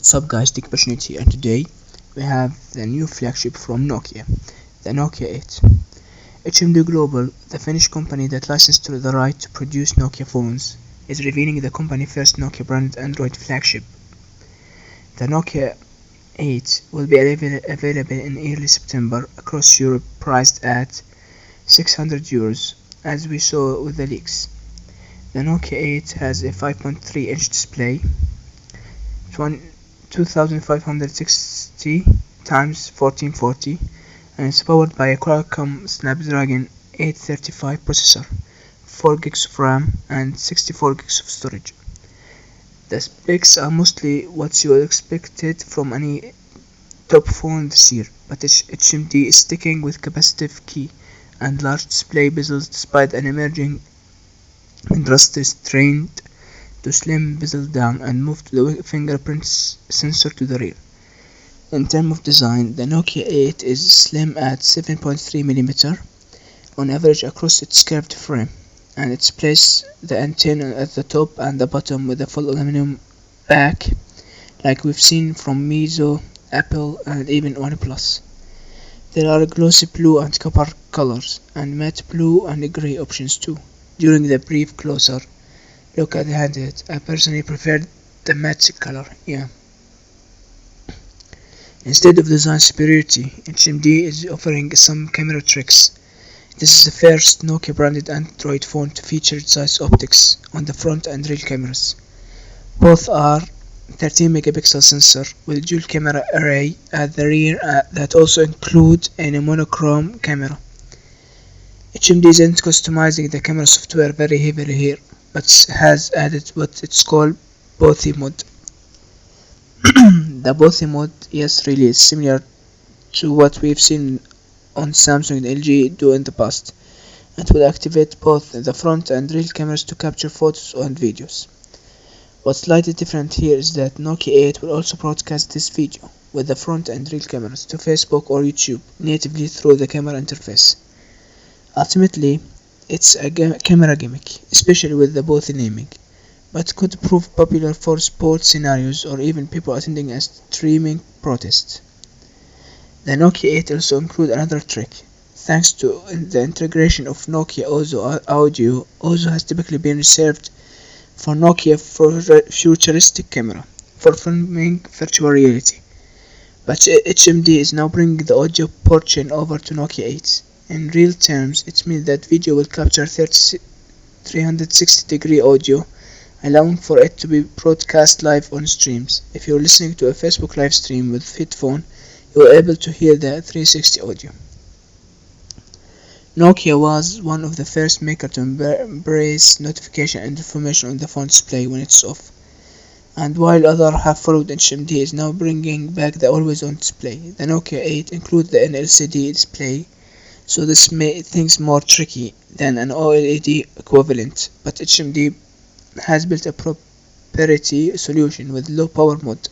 What's up guys, TechPassionate here, and today we have the new flagship from Nokia, the Nokia 8. HMD Global, the Finnish company that licensed the right to produce Nokia phones, is revealing the company's first Nokia branded Android flagship. The Nokia 8 will be available in early September across Europe, priced at €600, as we saw with the leaks. The Nokia 8 has a 5.3-inch display, 2560 x 1440, and it's powered by a Qualcomm Snapdragon 835 processor, 4 gigs of RAM and 64 gigs of storage. The specs are mostly what you expected from any top phone this year, but HMD is sticking with capacitive key and large display bezels despite an emerging industry trend to slim bezel down and move the fingerprint sensor to the rear. In terms of design, the Nokia 8 is slim at 7.3mm on average across its curved frame, and it places the antenna at the top and the bottom with a full aluminum back like we've seen from Meizu, Apple and even OnePlus. There are glossy blue and copper colors and matte blue and grey options too. During the brief closer look at the handheld, I personally preferred the matte color, Instead of design superiority, HMD is offering some camera tricks. This is the first Nokia branded Android phone to feature size optics on the front and rear cameras. Both are 13-megapixel sensor with dual camera array at the rear that also include a monochrome camera. HMD isn't customizing the camera software very heavily here, but has added what it's called Bothy mode. The Bothy mode, yes, really is similar to what we've seen on Samsung and LG do in the past. It will activate both the front and rear cameras to capture photos and videos. What's slightly different here is that Nokia 8 will also broadcast this video with the front and rear cameras to Facebook or YouTube natively through the camera interface. Ultimately, it's a camera gimmick, especially with the Bothy naming, but could prove popular for sports scenarios or even people attending a streaming protest. The Nokia 8 also includes another trick. Thanks to the integration of Nokia Ozo audio, Ozo has typically been reserved for Nokia for futuristic camera for filming virtual reality, but HMD is now bringing the audio portion over to Nokia 8. In real terms, it means that video will capture 360-degree audio, allowing for it to be broadcast live on streams. If you're listening to a Facebook live stream with headphone, you are able to hear the 360 audio. Nokia was one of the first makers to embrace notification and information on the phone display when it's off, and while others have followed, HMD is now bringing back the always-on display. The Nokia 8 includes the LCD display, so this makes things more tricky than an OLED equivalent, but HMD has built a proprietary solution with low power mode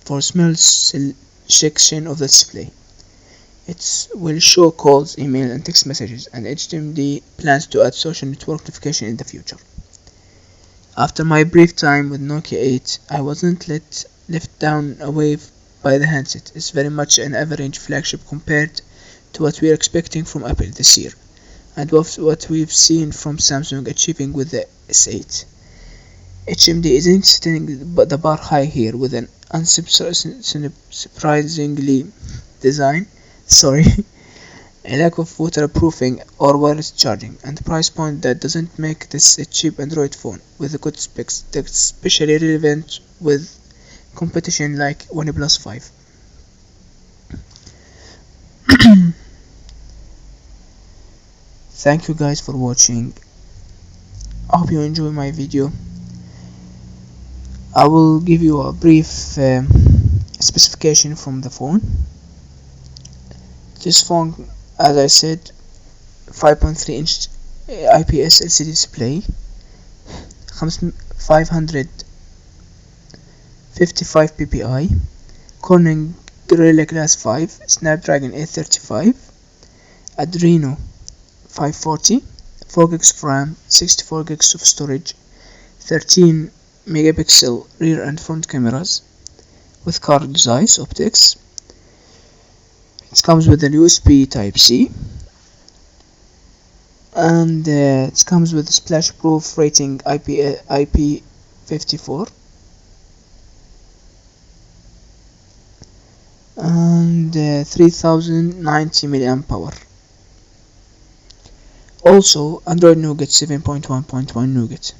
for small section of the display. It will show calls, email and text messages, and HMD plans to add social network notification in the future. After my brief time with Nokia 8, I wasn't left down away by the handset. It's very much an average flagship compared to what we are expecting from Apple this year, and what we've seen from Samsung achieving with the S8. HMD isn't setting the bar high here with an unsurprisingly a lack of waterproofing or wireless charging, and price point that doesn't make this a cheap Android phone with good specs that's especially relevant with competition like OnePlus 5. Thank you guys for watching. I hope you enjoy my video. I will give you a brief specification from the phone. This phone, as I said, 5.3-inch IPS LCD display, 555 ppi, Corning Gorilla Glass 5, Snapdragon 835, Adreno 540, 4 gigs of RAM, 64 gigs of storage, 13 megapixel rear and front cameras, with car designs optics. It comes with a USB Type-C, and it comes with a splash proof rating IP54, and 3090 milliamp hour. Also Android Nougat 7.1.1 Nougat,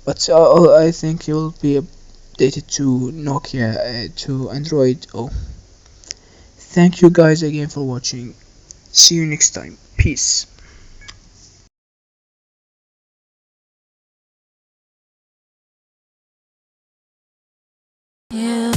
but I think it will be updated to Nokia to Android O. Thank you guys again for watching. See you next time. Peace. You